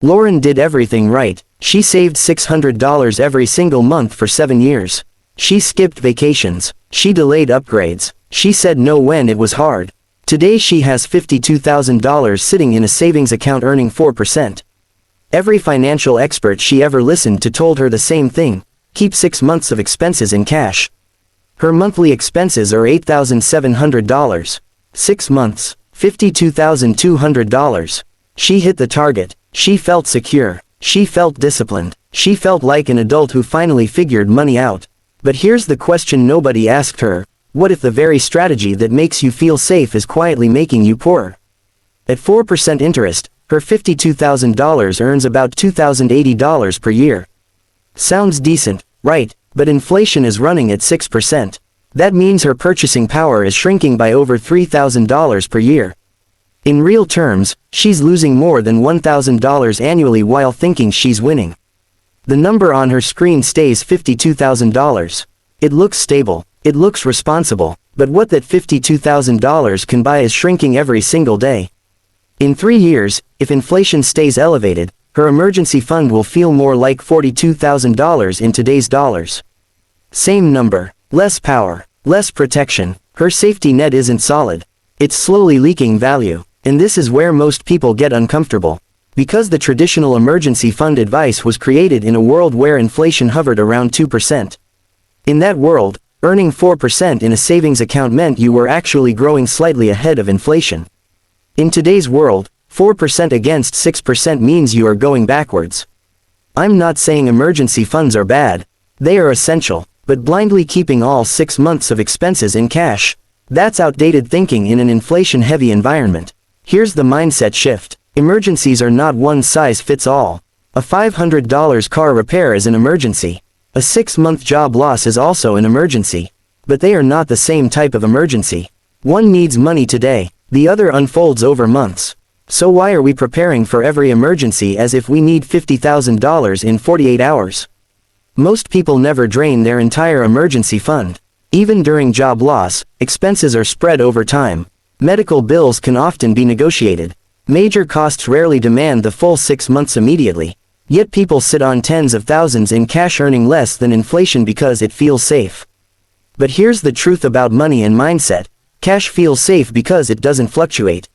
Lauren did everything right. She saved $600 every single month for 7 years. She skipped vacations. She delayed upgrades. She said no when it was hard. Today she has $52,000 sitting in a savings account earning 4%. Every financial expert she ever listened to told her the same thing: keep 6 months of expenses in cash. Her monthly expenses are $8,700. 6 months, $52,200. She hit the target. She felt secure. She felt disciplined. She felt like an adult who finally figured money out. But here's the question nobody asked her: what if the very strategy that makes you feel safe is quietly making you poorer? At 4% interest, her $52,000 earns about $2,080 per year. Sounds decent, right? But inflation is running at 6%. That means her purchasing power is shrinking by over $3,000 per year. In real terms, she's losing more than $1,000 annually while thinking she's winning. The number on her screen stays $52,000. It looks stable. It looks responsible. But what that $52,000 can buy is shrinking every single day. In 3 years, if inflation stays elevated, her emergency fund will feel more like $42,000 in today's dollars. Same number, less power, less protection. Her safety net isn't solid. It's slowly leaking value. And this is where most people get uncomfortable. Because the traditional emergency fund advice was created in a world where inflation hovered around 2%. In that world, earning 4% in a savings account meant you were actually growing slightly ahead of inflation. In today's world, 4% against 6% means you are going backwards. I'm not saying emergency funds are bad. They are essential, but blindly keeping all 6 months of expenses in cash, that's outdated thinking in an inflation-heavy environment. Here's the mindset shift. Emergencies are not one size fits all. A $500 car repair is an emergency. A 6-month job loss is also an emergency. But they are not the same type of emergency. One needs money today, the other unfolds over months. So why are we preparing for every emergency as if we need $50,000 in 48 hours? Most people never drain their entire emergency fund. Even during job loss, expenses are spread over time. Medical bills can often be negotiated. Major costs rarely demand the full 6 months immediately. Yet people sit on tens of thousands in cash earning less than inflation because it feels safe. But here's the truth about money and mindset. Cash feels safe because it doesn't fluctuate.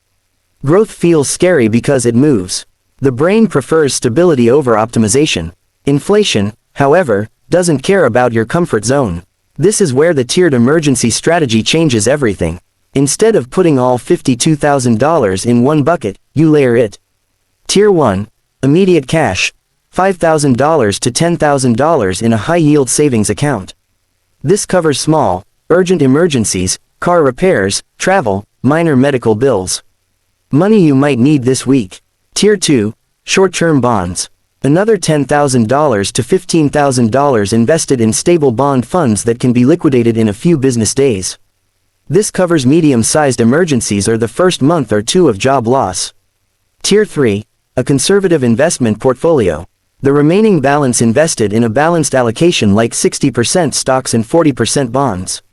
Growth feels scary because it moves. The brain prefers stability over optimization. Inflation, however, doesn't care about your comfort zone. This is where the tiered emergency strategy changes everything. Instead of putting all $52,000 in one bucket, you layer it. Tier 1, immediate cash, $5,000 to $10,000 in a high-yield savings account. This covers small, urgent emergencies, car repairs, travel, minor medical bills. Money you might need this week. Tier 2, short-term bonds. Another $10,000 to $15,000 invested in stable bond funds that can be liquidated in a few business days. This covers medium-sized emergencies or the first month or two of job loss. Tier 3, a conservative investment portfolio. The remaining balance invested in a balanced allocation like 60% stocks and 40% bonds.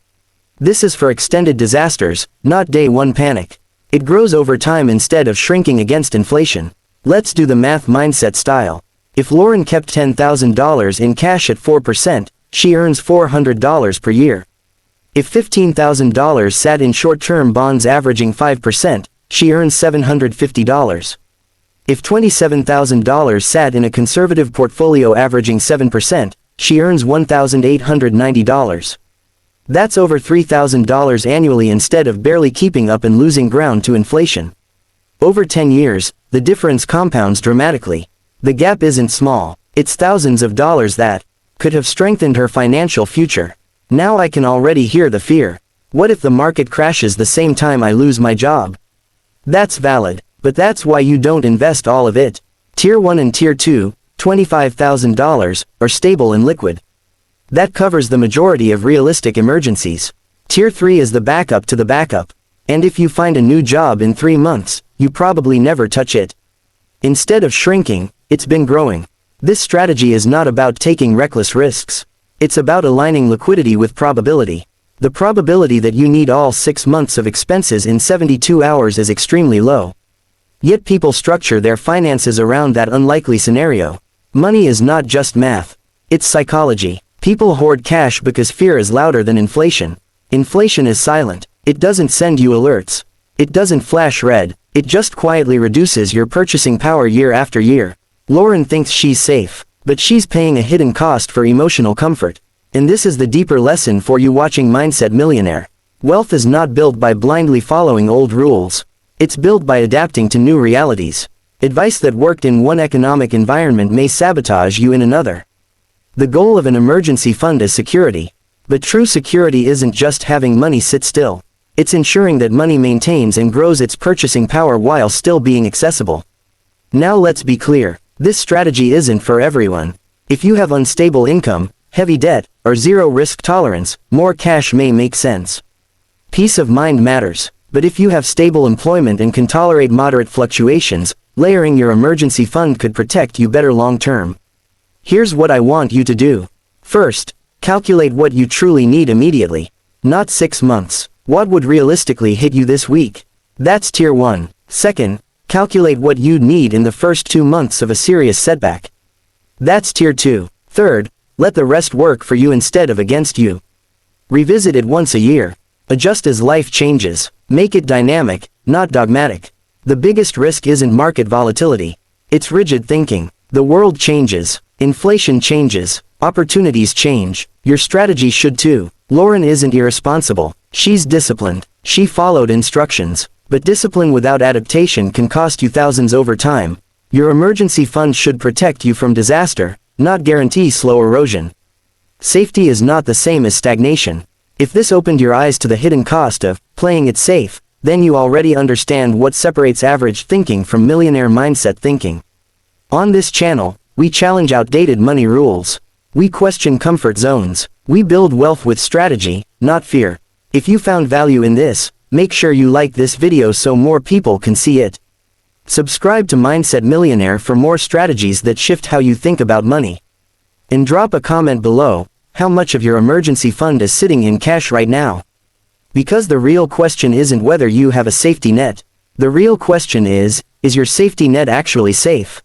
This is for extended disasters, not day-one panic. It grows over time instead of shrinking against inflation. Let's do the math mindset style. If Lauren kept $10,000 in cash at 4%, she earns $400 per year. If $15,000 sat in short-term bonds averaging 5%, she earns $750. If $27,000 sat in a conservative portfolio averaging 7%, she earns $1,890. That's over $3,000 annually instead of barely keeping up and losing ground to inflation. Over 10 years, the difference compounds dramatically. The gap isn't small, it's thousands of dollars that could have strengthened her financial future. Now I can already hear the fear. What if the market crashes the same time I lose my job? That's valid, but that's why you don't invest all of it. Tier 1 and Tier 2, $25,000, are stable and liquid. That covers the majority of realistic emergencies. Tier 3 is the backup to the backup. And if you find a new job in 3 months, you probably never touch it. Instead of shrinking, it's been growing. This strategy is not about taking reckless risks. It's about aligning liquidity with probability. The probability that you need all 6 months of expenses in 72 hours is extremely low. Yet people structure their finances around that unlikely scenario. Money is not just math. It's psychology. People hoard cash because fear is louder than inflation. Inflation is silent. It doesn't send you alerts. It doesn't flash red. It just quietly reduces your purchasing power year after year. Lauren thinks she's safe, but she's paying a hidden cost for emotional comfort. And this is the deeper lesson for you watching Mindset Millionaire. Wealth is not built by blindly following old rules. It's built by adapting to new realities. Advice that worked in one economic environment may sabotage you in another. The goal of an emergency fund is security. But true security isn't just having money sit still. It's ensuring that money maintains and grows its purchasing power while still being accessible. Now let's be clear, this strategy isn't for everyone. If you have unstable income, heavy debt, or zero risk tolerance, more cash may make sense. Peace of mind matters, but if you have stable employment and can tolerate moderate fluctuations, layering your emergency fund could protect you better long term. Here's what I want you to do. First, calculate what you truly need immediately. Not 6 months. What would realistically hit you this week? That's tier 1. Second, calculate what you'd need in the first 2 months of a serious setback. That's tier 2. Third, let the rest work for you instead of against you. Revisit it once a year. Adjust as life changes. Make it dynamic, not dogmatic. The biggest risk isn't market volatility. It's rigid thinking. The world changes. Inflation changes. Opportunities change. Your strategy should too. Lauren isn't irresponsible. She's disciplined. She followed instructions. But discipline without adaptation can cost you thousands over time. Your emergency fund should protect you from disaster, not guarantee slow erosion. Safety is not the same as stagnation. If this opened your eyes to the hidden cost of playing it safe, then you already understand what separates average thinking from millionaire mindset thinking. On this channel, we challenge outdated money rules. We question comfort zones. We build wealth with strategy, not fear. If you found value in this, make sure you like this video so more people can see it. Subscribe to Mindset Millionaire for more strategies that shift how you think about money. And drop a comment below, how much of your emergency fund is sitting in cash right now? Because the real question isn't whether you have a safety net. The real question is your safety net actually safe?